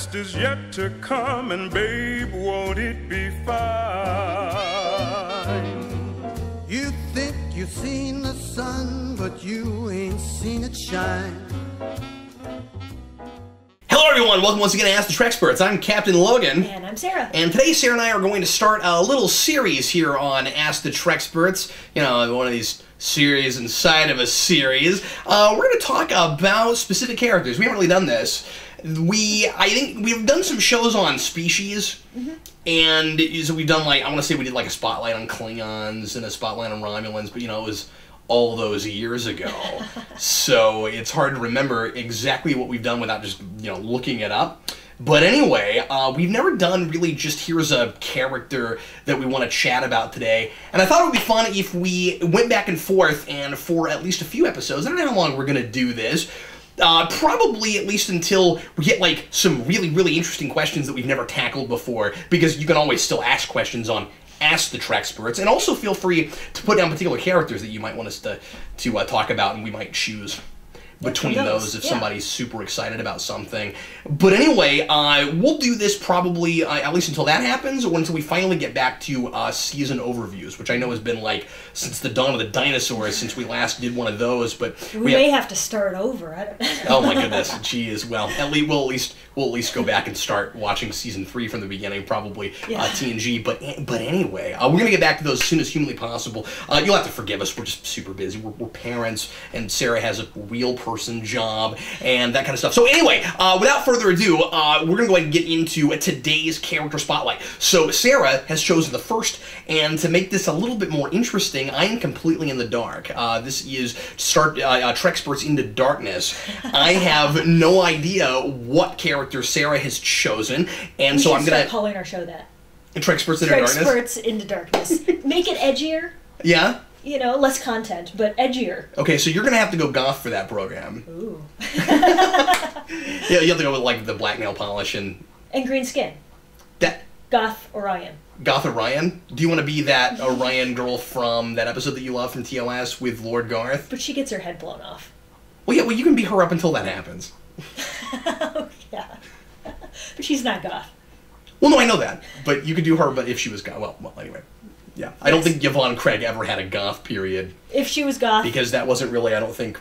best is yet to come, and babe, won't it be fine? You think you've seen the sun, but you ain't seen it shine. Hello everyone, welcome once again to Ask the Treksperts. I'm Captain Logan. And I'm Sarah. And today Sarah and I are going to start a little series here on Ask the Treksperts. You know, one of these series inside of a series. We're going to talk about specific characters. We haven't really done this. I think we've done some shows on species. And so we've done, like, I want to say we did like a spotlight on Klingons and a spotlight on Romulans, but you know, it was all those years ago. So it's hard to remember exactly what we've done without just, you know, looking it up. But anyway, we've never done really just here's a character that we want to chat about today. And I thought it would be fun if we went back and forth and for at least a few episodes, I don't know how long we're going to do this, probably at least until we get like some really, really interesting questions that we've never tackled before, because you can always still ask questions on Ask the Treksperts, and also feel free to put down particular characters that you might want us to talk about, and we might choose between those if somebody's super excited about something. But anyway, we'll do this probably at least until that happens, or until we finally get back to season overviews, which I know has been like since the dawn of the dinosaurs since we last did one of those. But we may have to start over. I don't know. Oh my goodness, geez. Well, we'll at least go back and start watching season 3 from the beginning, probably TNG. But anyway, we're gonna get back to those as soon as humanly possible. You'll have to forgive us. We're just super busy. We're parents, and Sarah has a real person job and that kind of stuff. So anyway, without further ado, we're gonna go ahead and get into today's character spotlight. So Sarah has chosen the first, and to make this a little bit more interesting, I am completely in the dark. This is Treksperts Into Darkness. I have no idea what character Sarah has chosen, and so I'm gonna start calling our show that. Treksperts Into Darkness. Treksperts Into Darkness. Make it edgier. Yeah. You know, less content, but edgier. Okay, so you're gonna have to go goth for that program. Ooh. Yeah, you have to go with like the black nail polish and green skin. That Goth Orion. Goth Orion? Do you want to be that Orion girl from that episode that you love from TOS with Lord Garth? But she gets her head blown off. Well, yeah, well, you can be her up until that happens. Oh, yeah. But she's not goth. Well, no, I know that. But you could do her, but if she was goth. Well, anyway. Yeah. Yes. I don't think Yvonne Craig ever had a goth period. If she was goth. Because that wasn't really, I don't think...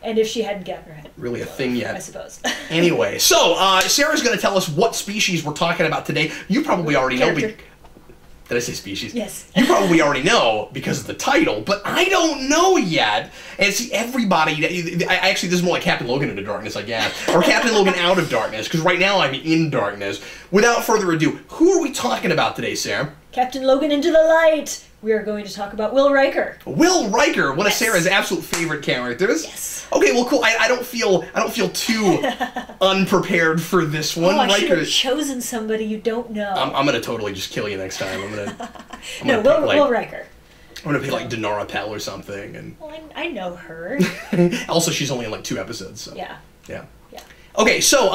And if she hadn't gotten her head. Really a thing yet. I suppose. Anyway, so Sarah's going to tell us what species we're talking about today. You probably already know. Did I say species? Yes. You probably already know because of the title, but I don't know yet. And see, everybody... Actually, this is more like Captain Logan Into Darkness, I guess. Or Captain Logan Out of Darkness, because right now I'm in darkness. Without further ado, who are we talking about today, Sarah? Captain Logan Into the Light. We are going to talk about Will Riker. Will Riker, one of Sarah's absolute favorite characters. Yes. Okay, well, cool. I don't feel too unprepared for this one. Oh, I should have chosen somebody you don't know. I'm gonna totally just kill you next time. Will Riker. I'm gonna pick like Dinara Pell or something, and. Well, I know her. Also, she's only in like 2 episodes. So. Yeah. Yeah. Okay, so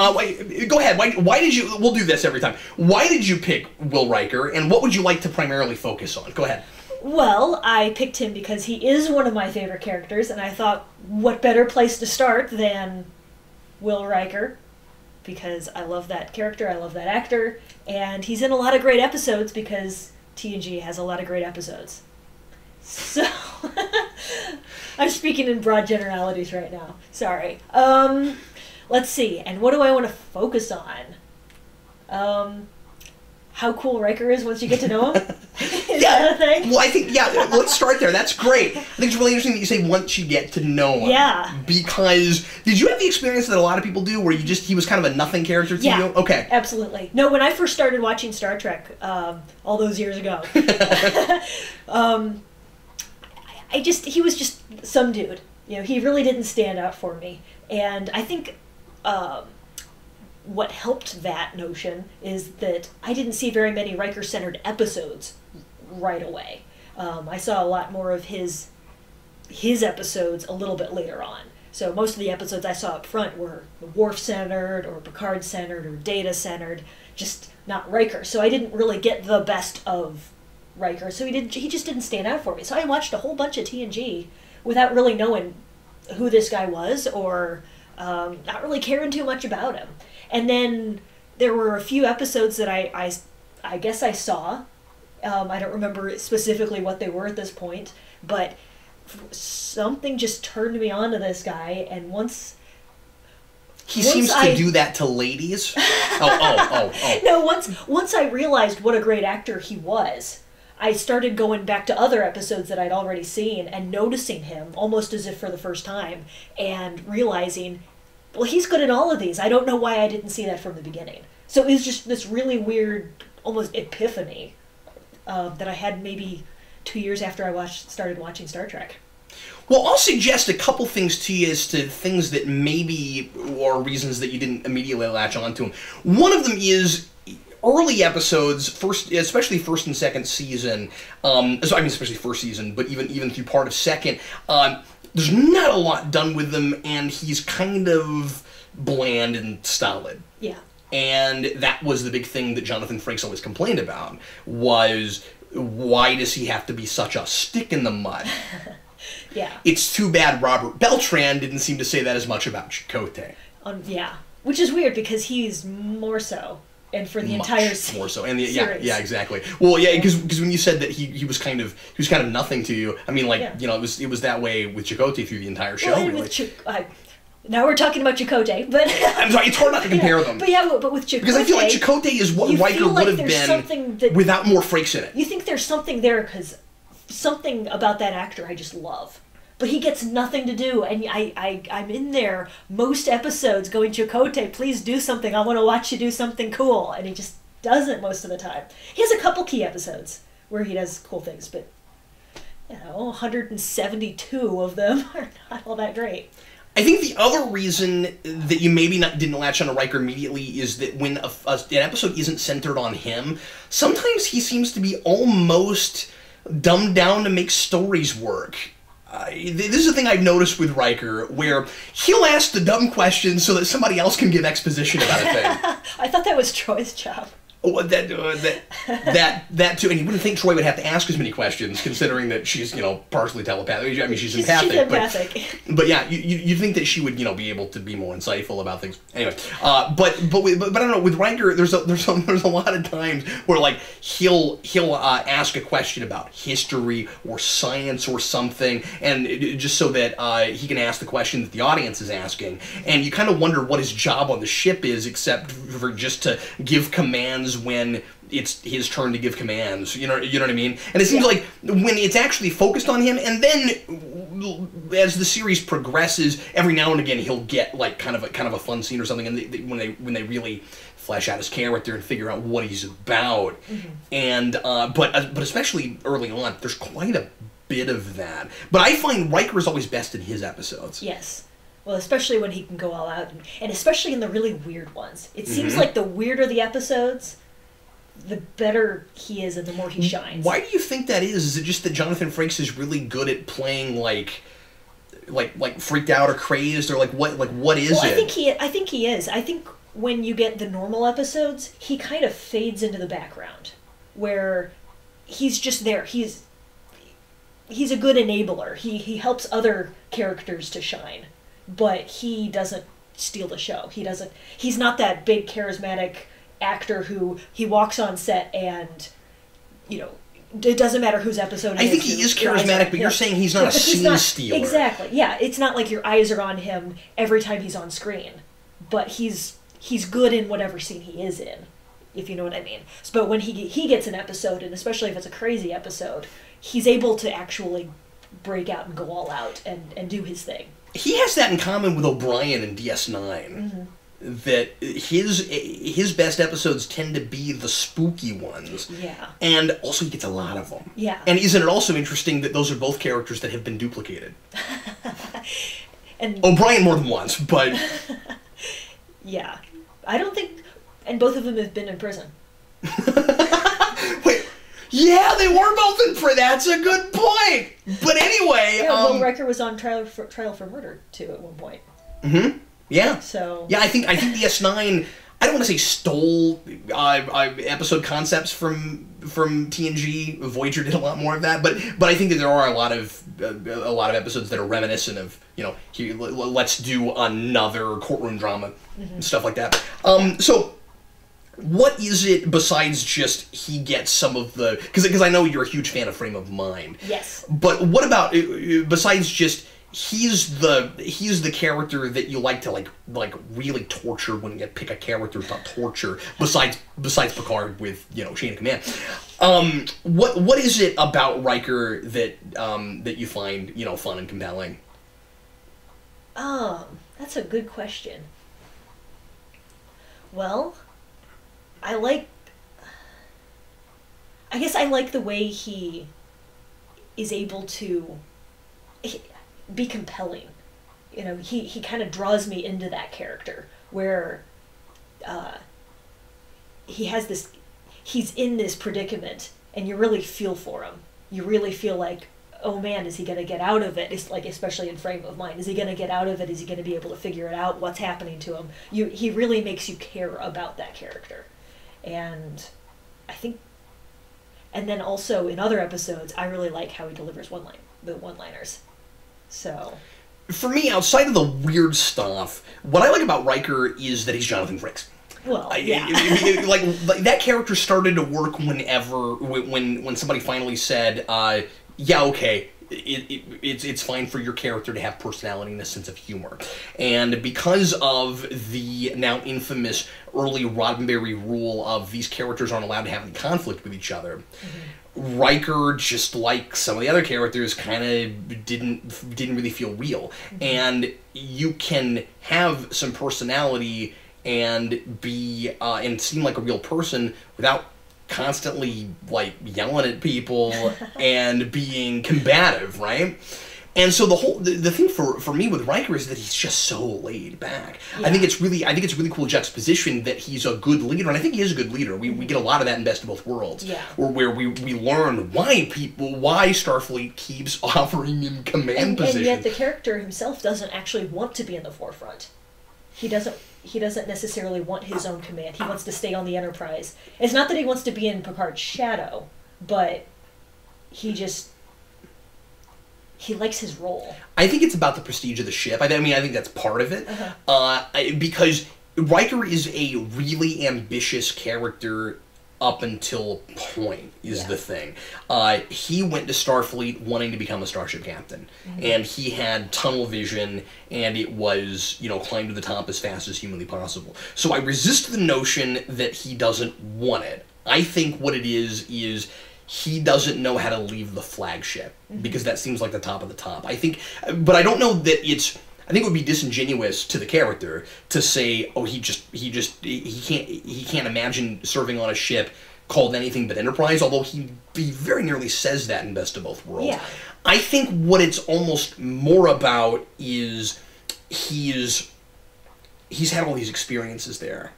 go ahead. Why did you? We'll do this every time. Why did you pick Will Riker, and what would you like to primarily focus on? Go ahead. Well, I picked him because he is one of my favorite characters, and I thought, what better place to start than Will Riker? Because I love that character, I love that actor, and he's in a lot of great episodes because TNG has a lot of great episodes. So, I'm speaking in broad generalities right now. Sorry. Let's see, and what do I want to focus on? How cool Riker is once you get to know him? Is that a thing? Well, I think, let's start there. That's great. I think it's really interesting that you say once you get to know him. Yeah. Because, did you have the experience that a lot of people do, where he was kind of a nothing character to you? Okay. Absolutely. No, when I first started watching Star Trek, all those years ago, he was just some dude. You know, he really didn't stand out for me. And I think, what helped that notion is that I didn't see very many Riker-centered episodes right away. I saw a lot more of his episodes a little bit later on. So most of the episodes I saw up front were Worf-centered or Picard-centered or Data-centered, just not Riker. So I didn't really get the best of Riker. So he just didn't stand out for me. So I watched a whole bunch of TNG without really knowing who this guy was or not really caring too much about him. And then there were a few episodes that I guess I saw. I don't remember specifically what they were at this point, but something just turned me on to this guy, and once he seems to do that to ladies. Oh. No, once I realized what a great actor he was, I started going back to other episodes that I'd already seen and noticing him almost as if for the first time, and realizing, well, he's good in all of these. I don't know why I didn't see that from the beginning. So it was just this really weird, almost epiphany that I had maybe 2 years after I started watching Star Trek. Well, I'll suggest a couple things to you as to things that maybe are reasons that you didn't immediately latch onto them. One of them is early episodes, especially first and second season. Especially first season, but even through part of second. There's not a lot done with them, and he's kind of bland and stolid. Yeah. And that was the big thing that Jonathan Frakes always complained about, was why does he have to be such a stick in the mud? Yeah. It's too bad Robert Beltran didn't seem to say that as much about Chakotay. Yeah. Which is weird, because he's more so. And for the entire series. More so. And yeah, exactly. Well, yeah, because when you said that he was kind of nothing to you, I mean, like, you know, it was that way with Chakotay through the entire show, well, really. Now we're talking about Chakotay, but I'm sorry, it's hard not to compare them. But yeah, but with Chakotay, because I feel like Chakotay is what Riker would have been without more Frakes in it. You think there's something there, because something about that actor I just love. But he gets nothing to do, and I'm in there most episodes going, Chakotay, please do something. I want to watch you do something cool. And he just doesn't most of the time. He has a couple key episodes where he does cool things, but, 172 of them are not all that great. I think the other reason that you maybe didn't latch on to Riker immediately is that when an episode isn't centered on him, sometimes he seems to be almost dumbed down to make stories work. This is a thing I've noticed with Riker, where he'll ask the dumb questions so that somebody else can give exposition about a thing. I thought that was Troy's job. Oh, that too, and you wouldn't think Troi would have to ask as many questions, considering that she's, partially telepathic. I mean, she's empathic. She's empathic. But yeah, you think that she would, be able to be more insightful about things. Anyway, but I don't know. With Riker, there's a lot of times where, like, he'll ask a question about history or science or something, and just so that he can ask the question that the audience is asking, and you kind of wonder what his job on the ship is, except for just to give commands when it's his turn to give commands, you know what I mean? And it seems like when it's actually focused on him, and then as the series progresses, every now and again he'll get like kind of a fun scene or something, and when they really flesh out his character and figure out what he's about, and but especially early on, there's quite a bit of that. But I find Riker is always best in his episodes. Yes. Well, especially when he can go all out, and especially in the really weird ones. It seems like the weirder the episodes, the better he is and the more he shines. Why do you think that is? Is it just that Jonathan Frakes is really good at playing like freaked out or crazed, or what is it? I think he is. I think when you get the normal episodes, he kind of fades into the background, where he's just there. He's a good enabler. He helps other characters to shine. But he doesn't steal the show. He's not that big charismatic actor who he walks on set and, it doesn't matter whose episode it is. I think he is charismatic, but you're saying he's not a scene stealer. Exactly, yeah. It's not like your eyes are on him every time he's on screen. But he's good in whatever scene he is in, if you know what I mean. But when he gets an episode, and especially if it's a crazy episode, he's able to actually break out and go all out and do his thing. He has that in common with O'Brien in DS9. That his best episodes tend to be the spooky ones. Yeah. And also he gets a lot of them. Yeah. And isn't it also interesting that those are both characters that have been duplicated? And O'Brien more than once, but... Yeah. I don't think... And both of them have been in prison. Wait. Yeah, they were both in prison. That's a good point. But anyway... Yeah, Will Riker was on trial for murder, too, at one point. Yeah. So... Yeah, I think DS9... I don't want to say stole episode concepts from TNG. Voyager did a lot more of that, but I think that there are a lot of episodes that are reminiscent of let's do another courtroom drama and stuff like that. So What is it besides just he gets some of the... Because I know you're a huge fan of Frame of Mind. Yes. But what about, besides just... He's the character that you like to like really torture when you pick a character about torture. Besides Picard with chain of command, what is it about Riker that that you find fun and compelling? That's a good question. Well, I guess I like the way he is able to be compelling. He kind of draws me into that character where he's in this predicament and you really feel for him. You really feel like, oh man, is he going to get out of it? It's like, especially in Frame of Mind, is he going to get out of it? Is he going to be able to figure it out? What's happening to him? He really makes you care about that character. And I think, and then also in other episodes, I really like how he delivers the one-liners. So, for me, outside of the weird stuff, what I like about Riker is that he's Jonathan Frakes. Well, yeah. like that character started to work when somebody finally said, yeah, okay, it's fine for your character to have personality and a sense of humor. And because of the now infamous early Roddenberry rule of these characters aren't allowed to have any conflict with each other, Riker, just like some of the other characters, kind of didn't really feel real. And you can have some personality and be and seem like a real person without constantly yelling at people and being combative, right? And so the thing for me with Riker is that he's just so laid back. Yeah. I think it's really cool juxtaposition that he's a good leader, and I think he is a good leader. We get a lot of that in Best of Both Worlds, where we learn why Starfleet keeps offering him command positions. And yet the character himself doesn't actually want to be in the forefront. He doesn't necessarily want his own command. He wants to stay on the Enterprise. It's not that he wants to be in Picard's shadow, but he likes his role. I think it's about the prestige of the ship. I think that's part of it. Because Riker is a really ambitious character up until a point, is the thing. He went to Starfleet wanting to become a starship captain. And he had tunnel vision, and it was, climb to the top as fast as humanly possible. So I resist the notion that he doesn't want it. I think what it is he doesn't know how to leave the flagship, because that seems like the top of the top. But I don't know that I think it would be disingenuous to the character to say, oh, he can't imagine serving on a ship called anything but Enterprise, although he very nearly says that in Best of Both Worlds. Yeah. I think what it's almost more about is he's had all these experiences there.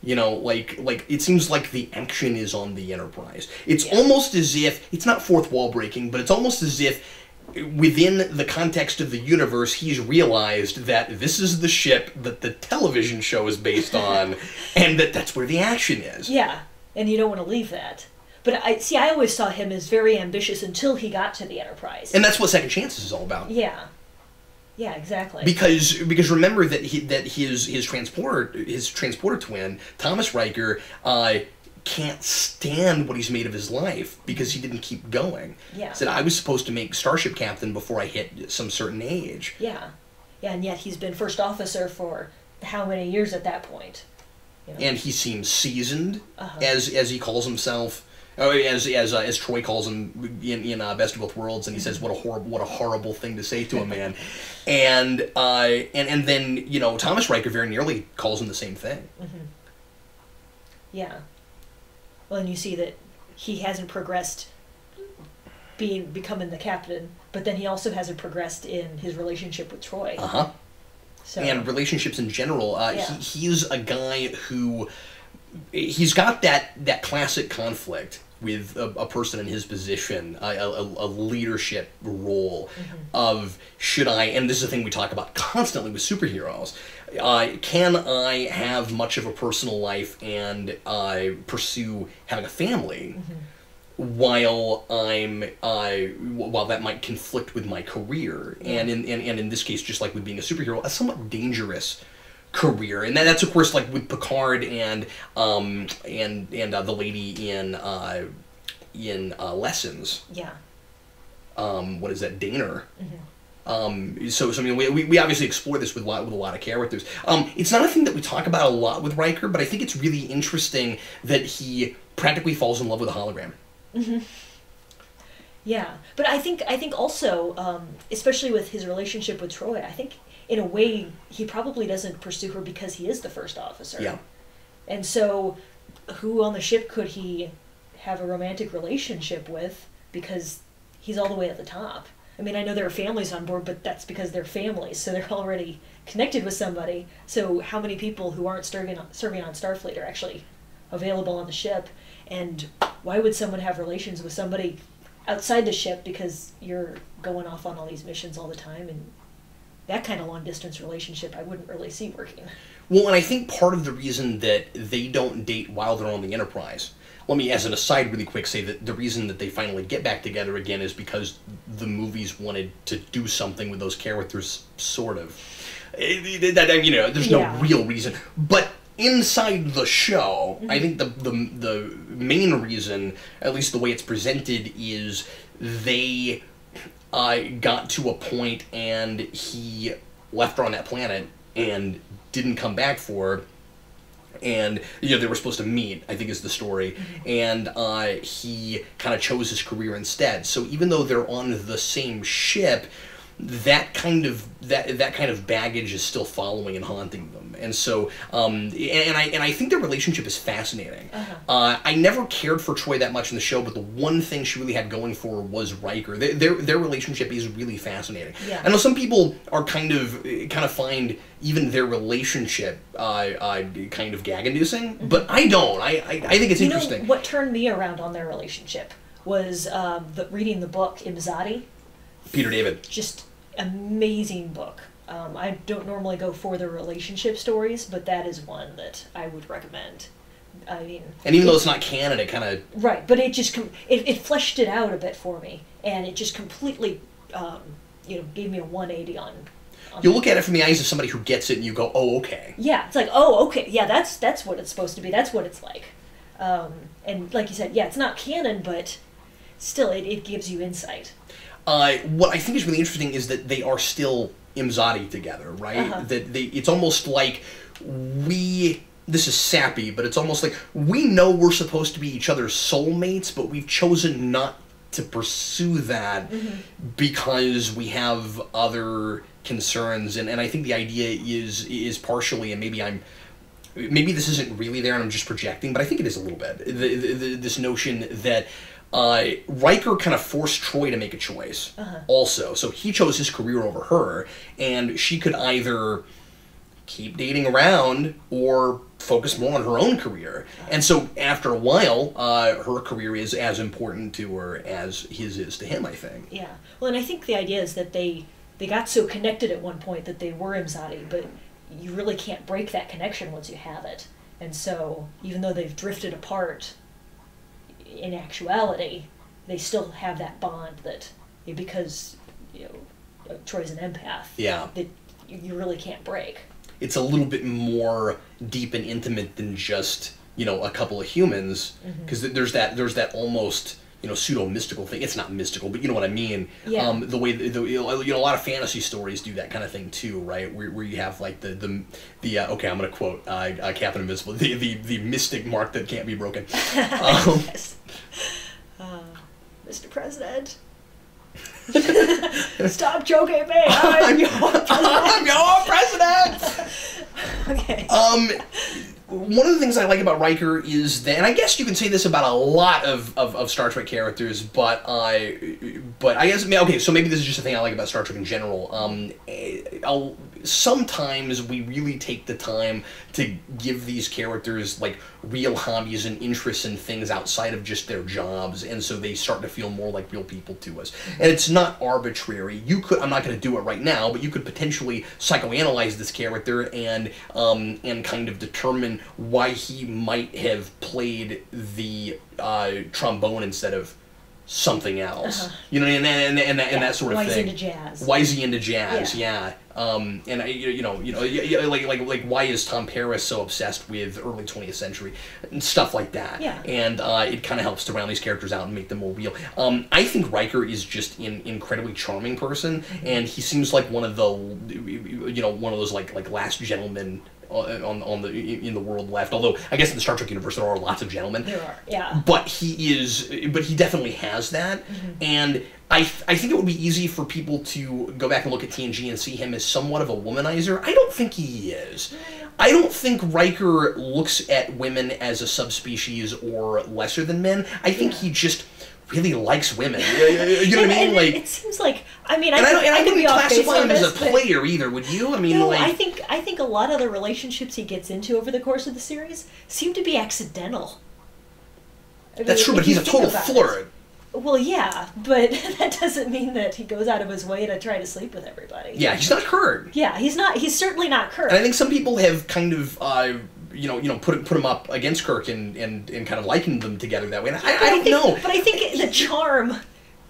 It seems like the action is on the Enterprise. It's almost as if, it's not fourth wall breaking, but it's almost as if within the context of the universe, he's realized that this is the ship that the television show is based on, and that's where the action is. Yeah, and you don't want to leave that. But I always saw him as very ambitious until he got to the Enterprise. And that's what Second Chances is all about. Yeah. Yeah, exactly. Because remember that his transporter twin, Thomas Riker, can't stand what he's made of his life because he didn't keep going. Yeah. Said, I was supposed to make starship captain before I hit some certain age. Yeah. Yeah, and yet he's been first officer for how many years at that point? And he seems seasoned, as he calls himself. As Troy calls him in Best of Both Worlds, and he says, "What a horrible thing to say to a man," and then Thomas Riker very nearly calls him the same thing. Yeah. Well, and you see that he hasn't progressed becoming the captain, but then he also hasn't progressed in his relationship with Troy. So, and relationships in general. He's a guy who he's got that classic conflict with a person in his position, a leadership role of, should I, and this is a thing we talk about constantly with superheroes, can I have much of a personal life and pursue having a family while while that might conflict with my career, and in this case, just like with being a superhero, a somewhat dangerous career, and that's of course like with Picard and the lady in Lessons. Yeah. What is that, Daner? Mm-hmm. So I mean, we obviously explore this with a lot of characters. It's not a thing that we talk about a lot with Riker, but I think it's really interesting that he practically falls in love with a hologram. Mm-hmm. Yeah, but I think also, especially with his relationship with Troi, I think in a way he probably doesn't pursue her because he is the first officer. Yeah. And so, who on the ship could he have a romantic relationship with? Because he's all the way at the top. I mean, I know there are families on board, but that's because they're families, so they're already connected with somebody. So how many people who aren't serving on Starfleet are actually available on the ship? And why would someone have relations with somebody outside the ship because you're going off on all these missions all the time? And that kind of long-distance relationship I wouldn't really see working. Well, and I think part of the reason that they don't date while they're on the Enterprise, let me, as an aside really quick, say that the reason that they finally get back together again is because the movies wanted to do something with those characters, sort of. There's no real reason. But inside the show, I think the main reason, at least the way it's presented, is they got to a point and he left her on that planet and didn't come back for her. And they were supposed to meet, I think is the story, and he kind of chose his career instead. So even though they're on the same ship, that kind of baggage is still following and haunting them. And so and I think their relationship is fascinating. I never cared for Troi that much in the show, but the one thing she really had going for her was Riker. Their relationship is really fascinating. Yeah. I know some people are kind of find even their relationship kind of gag-inducing, but I don't. I think it's interesting. What turned me around on their relationship was reading the book Imzadi. Peter David. Just amazing book. I don't normally go for the relationship stories, but that is one that I would recommend. I mean, and even though it's not canon, it kind of right, but it just it fleshed it out a bit for me, and it just completely gave me a 180 on. You look at it from the eyes of somebody who gets it, and you go, "Oh, okay." Yeah, it's like, "Oh, okay, yeah, that's what it's supposed to be. That's what it's like." And like you said, yeah, it's not canon, but still, it gives you insight. What I think is really interesting is that they are still Imzadi together, right? That it's almost like this is sappy, but it's almost like we know we're supposed to be each other's soulmates, but we've chosen not to pursue that because we have other concerns. And I think the idea is partially, and maybe this isn't really there and I'm just projecting, but I think it is a little bit, this notion that Riker kind of forced Troi to make a choice also. So he chose his career over her, and she could either keep dating around or focus more on her own career. And so after a while, her career is as important to her as his is to him, I think. Yeah. Well, and I think the idea is that they got so connected at one point that they were Imzadi, but you really can't break that connection once you have it. And so even though they've drifted apart, in actuality, they still have that bond that, because Troy's an empath, that you really can't break. It's a little bit more deep and intimate than just a couple of humans, because there's that almost pseudo mystical thing. It's not mystical, but you know what I mean. Yeah. The way a lot of fantasy stories do that kind of thing too, right? Where you have like the okay, I'm gonna quote Captain Invisible, the mystic mark that can't be broken. Yes. Mr. President. Stop joking me. I'm your president. Okay. One of the things I like about Riker is that, and I guess you can say this about a lot of Star Trek characters, but I guess, okay, so maybe this is just a thing I like about Star Trek in general. Sometimes we really take the time to give these characters like real hobbies and interests and things outside of just their jobs, and so they start to feel more like real people to us. And it's not arbitrary. I'm not going to do it right now, but you could potentially psychoanalyze this character and kind of determine why he might have played the trombone instead of something else. And that sort of thing. Why is he into jazz? Why is he into jazz? Yeah. And like why is Tom Paris so obsessed with early 20th century and stuff like that? Yeah. And it kind of helps to round these characters out and make them more real. I think Riker is just an incredibly charming person, and he seems like one of the, one of those like last gentlemen in the world left. Although I guess in the Star Trek universe there are lots of gentlemen. There are, yeah. But he definitely has that, and I think it would be easy for people to go back and look at TNG and see him as somewhat of a womanizer. I don't think he is. I don't think Riker looks at women as a subspecies or lesser than men. I think he just really likes women. You know what I mean? Like, it seems like, I mean, I could be wouldn't off base classify on him as a this, but player either, would you? I mean, no, like, I think a lot of the relationships he gets into over the course of the series seem to be accidental. I mean, that's true, but he's a total flirt. Well, yeah, but that doesn't mean that he goes out of his way to try to sleep with everybody. Yeah, he's not Kirk. Yeah, he's not. He's certainly not Kirk. And I think some people have kind of, put him up against Kirk and kind of likened them together that way. And I don't know. But I think the charm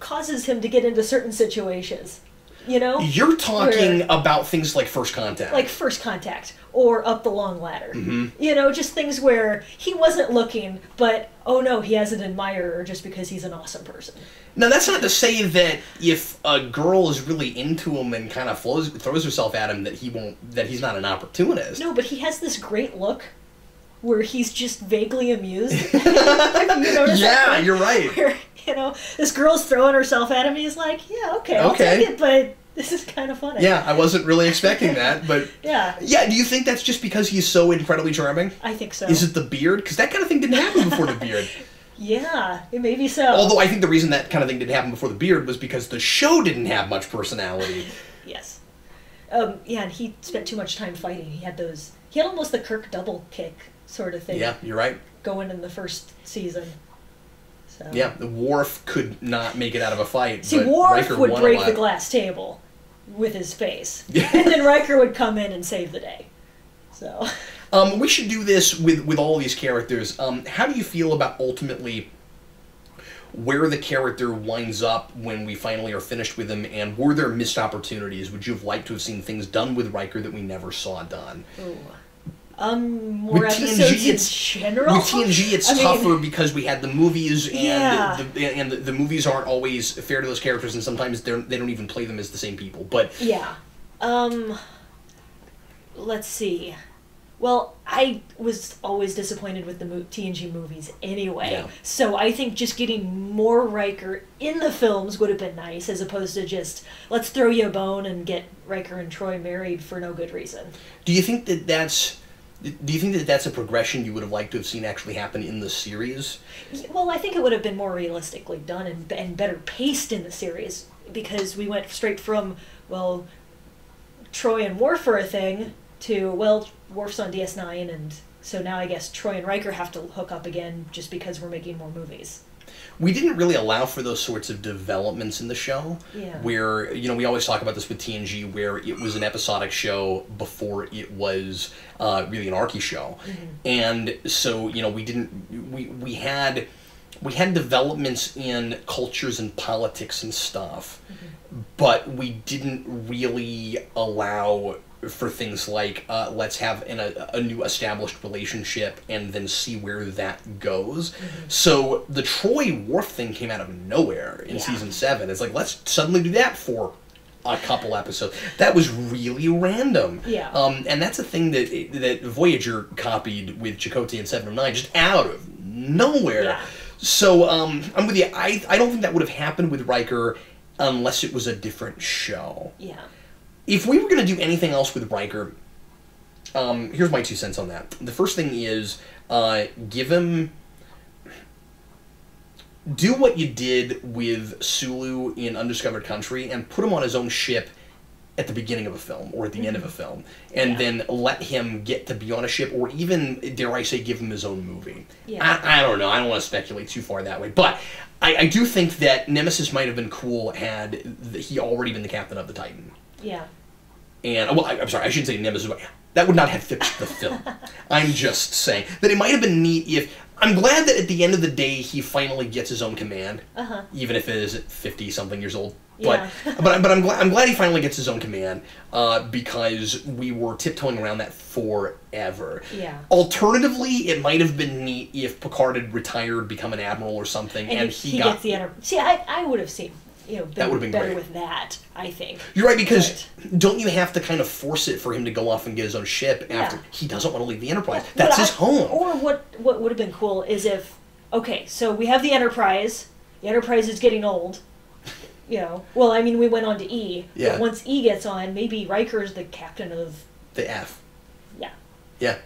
causes him to get into certain situations. You know? You're talking about things like First Contact. Like First Contact, or Up the Long Ladder. Mm-hmm. You know, just things where he wasn't looking, but, oh no, he has an admirer just because he's an awesome person. Now, that's not to say that if a girl is really into him and kind of throws herself at him that he's not an opportunist. No, but he has this great look where he's just vaguely amused. Have you noticed that? You're right. Where, this girl's throwing herself at him, he's like, yeah, okay, I'll take it, but this is kind of funny. Yeah, I wasn't really expecting that, but... Yeah. Yeah, do you think that's just because he's so incredibly charming? I think so. Is it the beard? Because that kind of thing didn't happen before the beard. Yeah, it may be so. Although I think the reason that kind of thing didn't happen before the beard was because the show didn't have much personality. Yes. Yeah, and he spent too much time fighting. He had almost the Kirk double kick sort of thing. Yeah, you're right. Going in the first season. So. Yeah, the Worf could not make it out of a fight. See, but Worf Riker would won break a lot. the glass table with his face. And then Riker would come in and save the day. So... we should do this with all these characters. How do you feel about ultimately where the character winds up when we finally are finished with him, and were there missed opportunities? Would you have liked to have seen things done with Riker that we never saw done? Ooh. More with episodes TNG, in general? With TNG, it's tougher because we had the movies, and yeah. the movies aren't always fair to those characters, and sometimes they don't even play them as the same people. But yeah, let's see. Well, I was always disappointed with the TNG movies anyway, yeah. So I think just getting more Riker in the films would have been nice, as opposed to just, let's throw you a bone and get Riker and Troi married for no good reason. Do you think that that's a progression you would have liked to have seen actually happen in the series? Well, I think it would have been more realistically done and better paced in the series, because we went straight from, well, Troi and Worf are a thing, to, well, Worf's on DS9, and so now I guess Troi and Riker have to hook up again just because we're making more movies. We didn't really allow for those sorts of developments in the show, yeah. Where, we always talk about this with TNG, where it was an episodic show before it was really an archy show. Mm-hmm. And so, we had developments in cultures and politics and stuff, mm-hmm. but we didn't really allow for things like, let's have a new established relationship and then see where that goes. Mm-hmm. So the Troi-Worf thing came out of nowhere in Season 7. It's like, let's suddenly do that for a couple episodes. That was really random. Yeah. And that's a thing that Voyager copied with Chakotay and 709, just out of nowhere. Yeah. So, I'm with you. I don't think that would have happened with Riker unless it was a different show. Yeah. If we were going to do anything else with Riker, here's my 2 cents on that. The first thing is, give him... Do what you did with Sulu in Undiscovered Country and put him on his own ship at the beginning of a film or at the end of a film. And then let him get to be on a ship, or even, dare I say, give him his own movie. Yeah. I don't know. I don't want to speculate too far that way. But I do think that Nemesis might have been cool had he already been the captain of the Titan. Yeah. And, well, I'm sorry, I shouldn't say Nemesis. That would not have fit the film. I'm just saying that it might have been neat if, I'm glad that at the end of the day he finally gets his own command, Uh-huh. even if it is at 50-something years old. Yeah. But I'm glad he finally gets his own command because we were tiptoeing around that forever. Yeah. Alternatively, it might have been neat if Picard had retired, become an admiral or something, and he got gets the See, I would have seen. That would've been better great. with that, I think. You're right, because don't you have to kind of force it for him to go off and get his own ship after Yeah. he doesn't want to leave the Enterprise? That's his home. Or what would have been cool is if, okay, so we have the Enterprise is getting old, well, I mean, we went on to E, Yeah. but once E gets on, maybe Riker's the captain of... The F. Yeah. Yeah.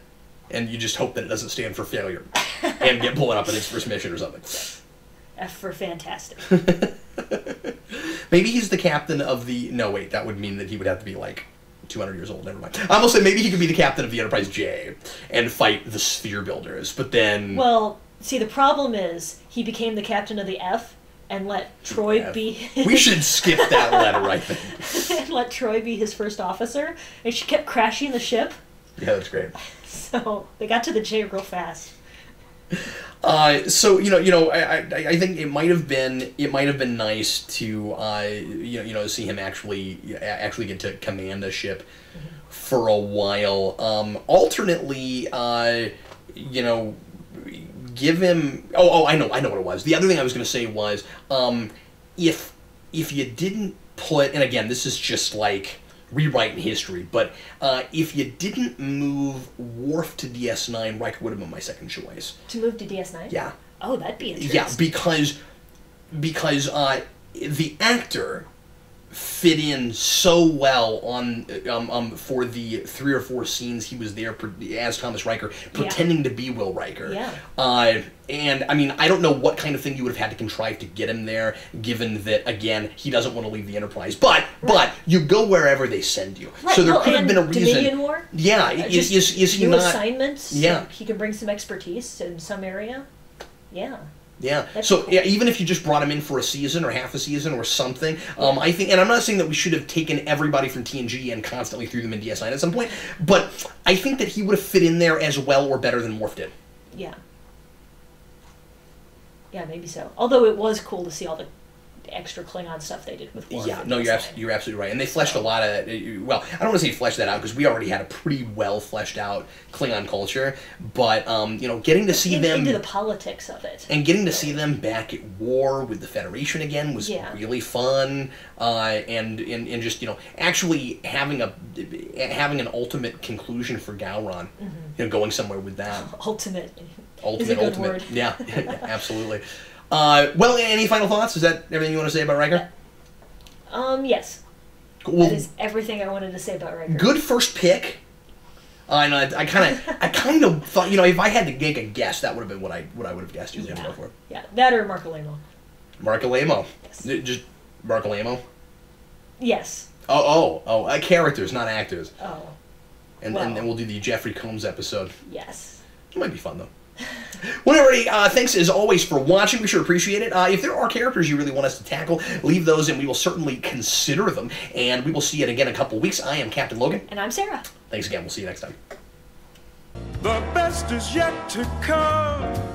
And you just hope that it doesn't stand for failure and get blown up in his first mission or something. F for fantastic. Maybe he's the captain of the... No, wait, that would mean that he would have to be, like, 200 years old. Never mind. I almost said maybe he could be the captain of the Enterprise J and fight the Sphere Builders, but then... Well, see, the problem is he became the captain of the F and let Troi be... We should skip that letter, I think. and let Troi be his first officer, and she kept crashing the ship. Yeah, that's great. So they got to the J real fast. So I think it might have been nice to see him actually get to command a ship for a while. Alternately, give him. Oh, I know what it was. The other thing I was going to say was, if you didn't put, and again, this is just like rewriting history, but if you didn't move Worf to DS9, Riker would have been my second choice. To move to DS9? Yeah. Oh, that'd be interesting. Yeah, because the actor fit in so well on for the 3 or 4 scenes he was there as Thomas Riker, pretending to be Will Riker. Yeah. And I mean, I don't know what kind of thing you would have had to contrive to get him there, given that again he doesn't want to leave the Enterprise. But you go wherever they send you. Right. So there could have been a reason. Dominion War. Yeah. Is he new not assignments? Yeah. He can bring some expertise in some area. Yeah. Yeah. That'd So be cool. yeah, even if you just brought him in for a season or half a season or something, I think, and I'm not saying that we should have taken everybody from TNG and constantly threw them in DS9 at some point, but I think that he would have fit in there as well or better than Worf did. Yeah. Yeah, maybe so. Although it was cool to see all the extra Klingon stuff they did with Worf. Yeah, no, you're absolutely right, and they fleshed a lot of. Well, I don't want to say fleshed that out because we already had a pretty well fleshed out Klingon culture, but getting to see them into the politics of it, and getting to see them back at war with the Federation again was really fun, and just actually having an ultimate conclusion for Gowron, going somewhere with that. Ultimate is a good word. Yeah, absolutely. Well, any final thoughts? Is that everything you want to say about Riker? Yes. Cool. That is everything I wanted to say about Riker. Good first pick. I know. I kind of thought, if I had to make a guess, that would have been what I would have guessed you were going to go for. Yeah, that or Marco Lamo. Marco Lamo. Yes. Just Marco Lamo. Yes. Oh, characters, not actors. Oh. And then we'll do the Jeffrey Combs episode. Yes. It might be fun though. Well, everybody, thanks as always for watching. We sure appreciate it. If there are characters you really want us to tackle, leave those and we will certainly consider them. And we will see you again in a couple of weeks. I am Captain Logan. And I'm Sarah. Thanks again. We'll see you next time. The best is yet to come.